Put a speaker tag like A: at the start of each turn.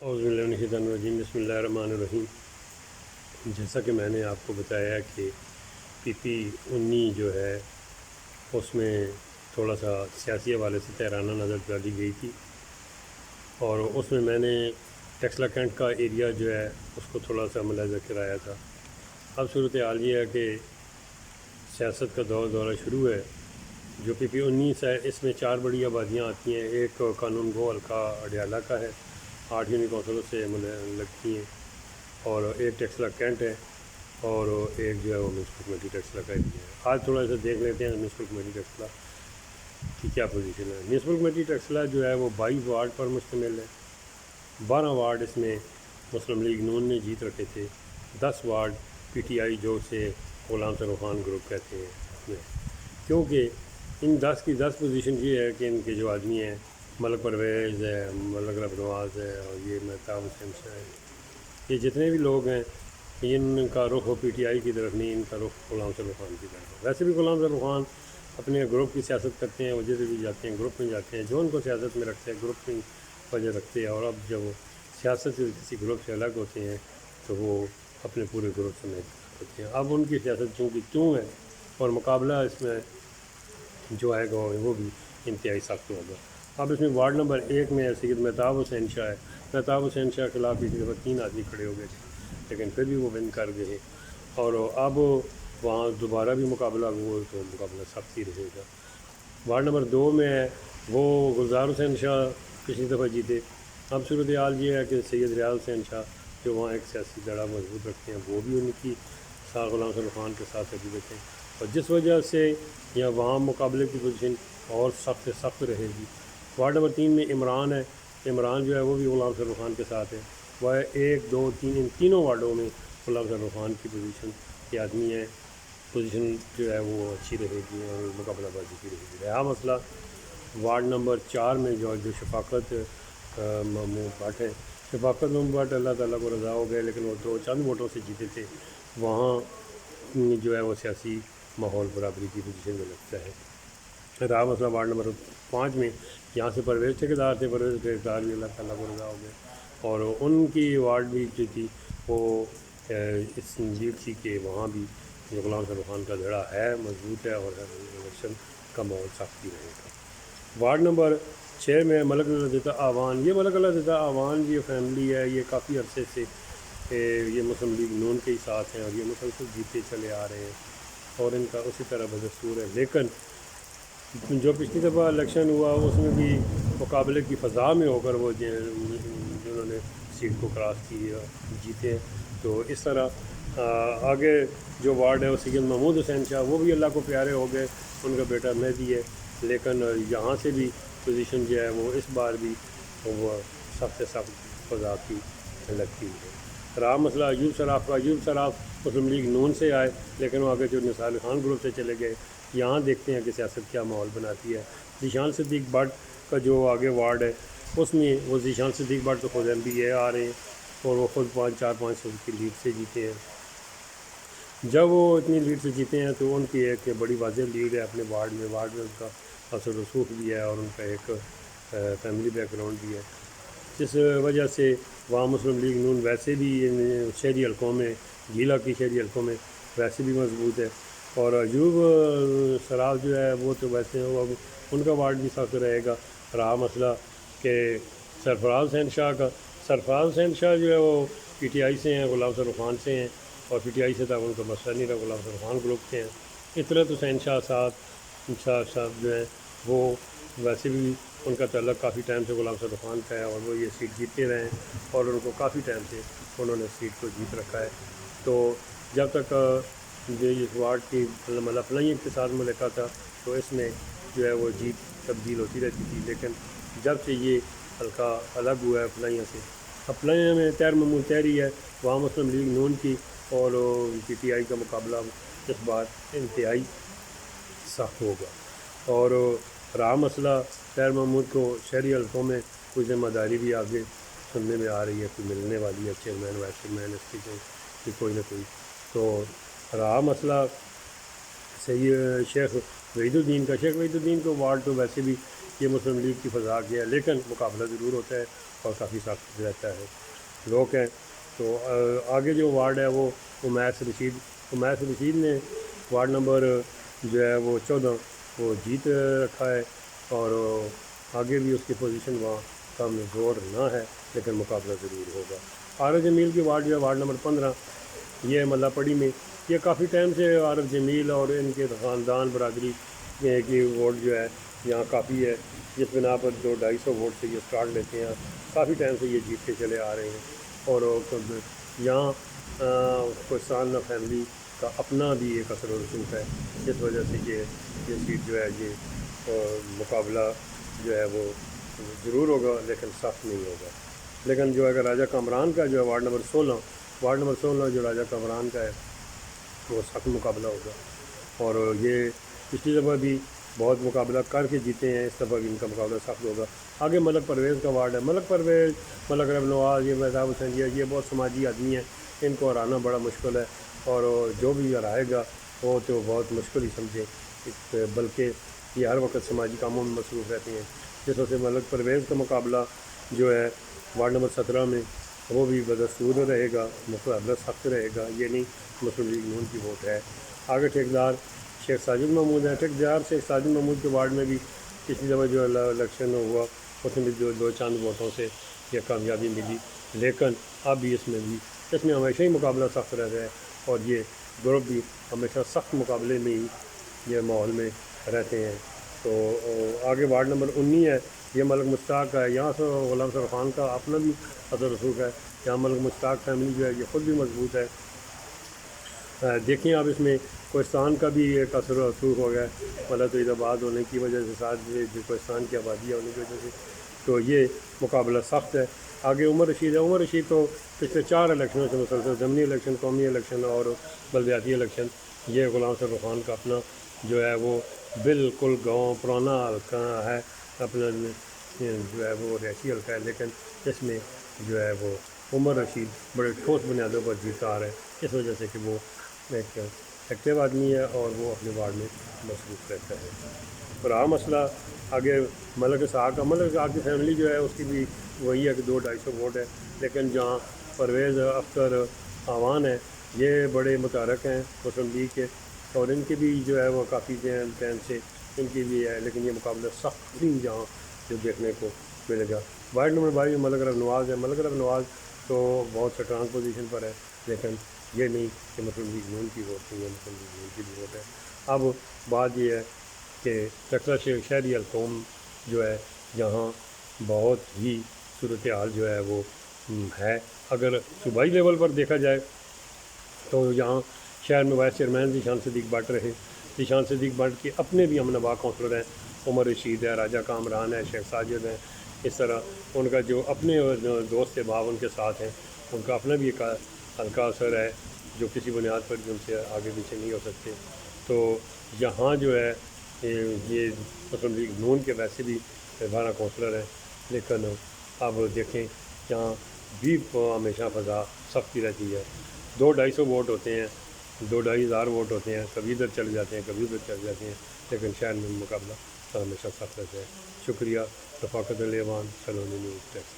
A: اعوذ باللہ من الشیطان الرجیم، بسم اللہ الرحمن الرحیم۔ جیسا کہ میں نے آپ کو بتایا کہ PP-19 جو ہے اس میں تھوڑا سا سیاسی حوالے سے تہرانہ نظر ڈالی گئی تھی، اور اس میں نے ٹیکسلا کینٹ کا ایریا جو ہے اس کو تھوڑا سا ملاحظہ کرایا تھا۔ اب صورتحال یہ ہے کہ سیاست کا دورہ شروع ہے۔ جو PP-19 ہے اس میں 4 بڑی آبادیاں آتی ہیں۔ ایک قانون گو حلقہ اڈیالہ کا ہے، 8 یونی کونسلوں سے لگتی ہیں، اور ایک ٹیکسلا کینٹ ہے، اور ایک جو ہے وہ میونسپل کمیٹی ٹیکسلا کا ایریا ہے۔ آج تھوڑا سا دیکھ لیتے ہیں میونسپل کمیٹی ٹیکسلا کی کیا پوزیشن ہے۔ میونسپل کمیٹی ٹیکسلا جو ہے وہ 22 وارڈ پر مشتمل ہے۔ 12 وارڈ اس میں مسلم لیگ نون نے جیت رکھے تھے، 10 وارڈ PTI جو سے غلام سروخان گروپ کہتے ہیں اس میں، کیونکہ ان 10 کی 10 پوزیشن یہ ہے کہ ان کے جو آدمی ہیں ملک پرویز ہے، ملک رب نواز ہے، اور یہ مہتاب حسین شاہ ہے، یہ جتنے بھی لوگ ہیں ان کا رخ ہو PTI کی طرف نہیں، ان کا رخ غلام سروخان کی طرف ہے۔ ویسے بھی غلام سروخان اپنے گروپ کی سیاست کرتے ہیں، وجہ سے بھی جاتے ہیں، گروپ میں جاتے ہیں، جو ان کو سیاست میں رکھتے ہیں گروپ کی وجہ رکھتے ہیں، اور اب جب وہ سیاست سے کسی گروپ سے الگ ہوتے ہیں تو وہ اپنے پورے گروپ سے محدود ہوتے ہیں۔ اب ان کی سیاست چونکہ کیوں ہے، اور مقابلہ اس میں جو آئے گا وہ بھی انتہائی سخت ہوگا۔ اب اس میں وارڈ نمبر 1 میں سید مہتاب حسین شاہ ہے۔ مہتاب حسین شاہ کے خلاف پچھلی دفعہ 3 آدمی کھڑے ہو گئے تھے، لیکن پھر بھی وہ ون کر گئے، اور اب وہاں دوبارہ بھی مقابلہ ہوا تو مقابلہ سخت ہی رہے گا۔ وارڈ نمبر 2 میں ہے وہ گلزار حسین شاہ پچھلی دفعہ جیتے۔ اب صورتحال یہ ہے کہ سید ریاض حسین شاہ جو وہاں ایک سیاسی جڑا مضبوط رکھتے ہیں، وہ بھی ان کی غلام سروخان کے ساتھ عقیدت ہیں، اور جس وجہ سے یا وہاں مقابلے کی پوزیشن اور سخت سے سخت رہے گی۔ وارڈ نمبر 3 میں عمران ہے۔ عمران جو ہے وہ بھی غلام سروخان کے ساتھ ہے۔ وہ 1 2 3 ان تینوں وارڈوں میں غلام سروخان کی پوزیشن کے آدمی ہیں، پوزیشن جو ہے وہ اچھی رہے گی اور مقابلہ بازی کی رہے گی۔ رہا مسئلہ وارڈ نمبر 4 میں جو شفاقت محمود بٹ ہے۔ شفاقت محمود بٹ اللہ تعالیٰ کو رضا ہو گئے، لیکن وہ 2 چند ووٹوں سے جیتے تھے۔ وہاں جو ہے وہ سیاسی ماحول برابری کی پوزیشن میں لگتا ہے۔ رہا مسئلہ وارڈ نمبر 5 میں، یہاں سے پرویز ٹھیکیدار تھے، پرویز ٹھیکیدار بھی اللہ تعالیٰ کو رضا ہو گئے، اور ان کی وارڈ بھی جو تھی وہ اس لیڈ تھی کہ وہاں بھی جو غلام سروخان کا دھڑا ہے مضبوط ہے، اور الیکشن کا ماحول سخت ہی رہے گا۔ وارڈ نمبر 6 میں ملک اللہ دیتا اعوان۔ یہ ملک اللہ دیتا اعوان یہ فیملی ہے، یہ کافی عرصے سے یہ مسلم لیگ نون کے ہی ساتھ ہیں، اور یہ مسلسل جیتے چلے آ رہے ہیں، اور ان کا اسی طرح بدستور ہے۔ لیکن جو پچھلی دفعہ الیکشن ہوا اس میں بھی مقابلے کی فضا میں ہو کر وہ جنہوں نے سیٹ کو کراس کی جیتے ہیں۔ تو اس طرح آگے جو وارڈ ہے وہ سید محمود حسین شاہ، وہ بھی اللہ کو پیارے ہو گئے، ان کا بیٹا مہدی ہے، لیکن یہاں سے بھی پوزیشن جو ہے وہ اس بار بھی وہ سخت سے سخت فضا کی لگتی ہے۔ رہا مسئلہ ایوب سراف کا۔ ایوب سراف مسلم لیگ نون سے آئے، لیکن وہ آگے جو نثار خان گروپ سے چلے گئے۔ یہاں دیکھتے ہیں کہ سیاست کیا ماحول بناتی ہے۔ ذیشان صدیق بٹ کا جو آگے وارڈ ہے اس میں وہ ذیشان صدیق بٹ تو خود MBA آ رہے ہیں، اور وہ خود 4-5 کی لیڈ سے جیتے ہیں۔ جب وہ اتنی لیڈ سے جیتے ہیں تو ان کی ایک بڑی واضح لیڈ ہے اپنے وارڈ میں ان کا اثر رسوخ بھی ہے، اور ان کا ایک فیملی بیک گراؤنڈ بھی ہے، جس وجہ سے وہاں مسلم لیگ نون ویسے بھی شہری حلقوں میں، ضلع کی شہری حلقوں میں ویسے بھی مضبوط ہے، اور ایوب سراف جو ہے وہ تو ویسے ان کا وارڈ بھی سخت رہے گا۔ رہا مسئلہ کہ سرفراز حسین شاہ کا۔ سرفراز حسین شاہ جو ہے وہ PTI سے ہیں، غلام سروخان سے ہیں، اور PTI سے تک ان کا مسئلہ نہیں رہا، غلام سروخان گروپ سے ہیں۔ اطلاعت حسین شاہ صاحب جو ہیں وہ ویسے بھی ان کا تعلق کافی ٹائم سے غلام سروخان کا ہے، اور وہ یہ سیٹ جیتے رہے ہیں، اور ان کو کافی ٹائم سے انہوں نے سیٹ کو جیت رکھا ہے۔ تو جب تک جو اس وارڈ کی فلائنگ کے ساتھ ملکہ تھا تو اس میں جو ہے وہ جیت تبدیل ہوتی رہتی تھی، لیکن جب سے یہ حلقہ الگ ہوا ہے فلائنگ سے، اب فلائنگ میں طاہر محمود طاہری ہے، وہاں مسلم لیگ نون کی اور PTI کا مقابلہ اس بار انتہائی سخت ہوگا۔ اور رہا مسئلہ طاہر محمود کو شہری حلقوں میں کوئی ذمہ داری بھی آگے سننے میں آ رہی ہے، کوئی ملنے والی ہے، چیئرمین وائس چیئرمین اس کی کوئی نہ کوئی۔ تو رہا مسئلہ شیخ وحید الدین کا۔ شیخ وحید الدین کو وارڈ تو ویسے بھی یہ مسلم لیگ کی فضا کی ہے، لیکن مقابلہ ضرور ہوتا ہے اور کافی سخت رہتا ہے. لوگ ہیں تو آگے جو وارڈ ہے وہ امیس رشید نے وارڈ نمبر جو ہے وہ 14 وہ جیت رکھا ہے، اور آگے بھی اس کی پوزیشن وہاں کم زور نہ ہے، لیکن مقابلہ ضرور ہوگا. عارف جمیل کی وارڈ جو ہے وارڈ نمبر 15، یہ ملا پڑی میں یہ کافی ٹائم سے عارف جمیل اور ان کے خاندان برادری کی ووٹ جو ہے یہاں کافی ہے، جس بنا پر 200-250 ووٹ سے یہ اسٹارٹ لیتے ہیں. کافی ٹائم سے یہ جیت کے چلے آ رہے ہیں، اور یہاں کوستان فیملی کا اپنا بھی ایک اثر و رسوخ ہے، جس وجہ سے یہ سیٹ جو ہے یہ مقابلہ جو ہے وہ ضرور ہوگا، لیکن سخت نہیں ہوگا. لیکن جو اگر راجہ کامران کا جو ہے وارڈ نمبر 16 جو راجہ کامران کا ہے وہ سخت مقابلہ ہوگا، اور یہ پچھلی دفعہ بھی بہت مقابلہ کر کے جیتے ہیں، اس دفعہ بھی ان کا مقابلہ سخت ہوگا. آگے ملک پرویز کا وارڈ ہے. ملک پرویز، ملک رب نواز، یہ مہتاب حسین یہ بہت سماجی آدمی ہیں، ان کو ہرانا بڑا مشکل ہے، اور جو بھی ہرائے گا وہ تو بہت مشکل ہی سمجھے، بلکہ یہ ہر وقت سماجی کاموں میں مصروف رہتے ہیں. جس وجہ سے ملک پرویز کا مقابلہ جو ہے وارڈ نمبر 17 میں وہ بھی بدستور رہے گا، مقابلہ سخت رہے گا. یہ نہیں مسلم لیگ نون کی ووٹ ہے. آگے ٹھیکیدار شیخ ساجد محمود ہیں. ٹھیکیدار شیخ ساجد محمود کے وارڈ میں بھی پچھلی دفعہ جو الیکشن ہوا اس میں بھی دو چند ووٹوں سے یہ کامیابی ملی، لیکن اب بھی اس میں ہمیشہ ہی مقابلہ سخت رہتا ہے، اور یہ گروپ بھی ہمیشہ سخت مقابلے میں ہی یہ ماحول میں رہتے ہیں. تو آگے وارڈ نمبر 19 ہے، یہ ملک مشتاق کا ہے. یہاں سے غلام سر خان کا اپنا بھی اثر رسوخ ہے. یہاں ملک مشتاق فیملی جو ہے یہ خود بھی مضبوط ہے. دیکھیں اب اس میں کوہستان کا بھی ایک اثر و رسوخ ہو گیا ہے، مطلب تو آباد ہونے کی وجہ سے، ساتھ جو کوہستان کی آبادی ہونے کی وجہ سے، تو یہ مقابلہ سخت ہے. آگے عمر رشید ہے. عمر رشید تو پچھلے 4 الیکشنوں سے مسلسل ضمنی الیکشن، قومی الیکشن اور بلدیاتی الیکشن، یہ غلام سر خان کا اپنا جو ہے وہ بالکل گاؤں پرانا حلقہ ہے، اپنا جو ہے وہ ریاسی حلقہ ہے، لیکن اس میں جو ہے وہ عمر رشید بڑے ٹھوس بنیادوں پر جیتا آ رہا ہے، اس وجہ سے کہ وہ ایک ایکٹیو آدمی ہے اور وہ اپنے وارڈ میں مصروف رہتا ہے. اور عام مسئلہ آگے ملک اسحاق کا. ملک اسحاق کی فیملی جو ہے اس کی بھی وہی ہے کہ 200-250 ووٹ ہے، لیکن جہاں پرویز اختر اعوان ہے یہ بڑے متحرک ہیں مسلم لیگ کے، اور ان کی بھی جو ہے وہ کافی ٹائم سے ان کی بھی ہے، لیکن یہ مقابلہ سخت نہیں جہاں جو دیکھنے کو ملے گا. وارڈ نمبر 22 ملک رب نواز ہے. ملک رب نواز تو بہت اسٹرانگ پوزیشن پر ہے، لیکن یہ نہیں کہ مسلم لیگ نون کی ووٹ نہیں ہے، مسلم لیگ نون کی بھی ووٹ ہے. اب بات یہ ہے کہ ٹیکسلا شہری القوم جو ہے یہاں بہت ہی صورتحال جو ہے وہ ہے. اگر صوبائی لیول پر دیکھا جائے تو یہاں شہر میں وائس چیئرمین ذیشان صدیق بٹ رہے. ذیشان صدیق بٹ کے اپنے بھی امن نواز کونسلر ہیں، عمر رشید ہے، راجہ کامران ہے، شیخ ساجد ہیں. اس طرح ان کا جو اپنے دوست احباب ان کے ساتھ ہیں، ان کا اپنا بھی ایک ہلکا اثر ہے جو کسی بنیاد پر بھی ان سے آگے پیچھے نہیں ہو سکتے. تو یہاں جو ہے یہ مسلم لیگ نون کے ویسے بھی 12 کونسلر ہیں، لیکن اب دیکھیں یہاں بھی ہمیشہ فضا سختی رہتی ہے. 200-250 ووٹ ہوتے ہیں، 2-2.5 ہزار ووٹ ہوتے ہیں، کبھی ادھر چل جاتے ہیں کبھی ادھر چل جاتے ہیں، لیکن شہر میں مقابلہ ہمیشہ سخت رہتا ہے. شکریہ. رفاقت اعوان، سلونی نیوز ٹیکسلا.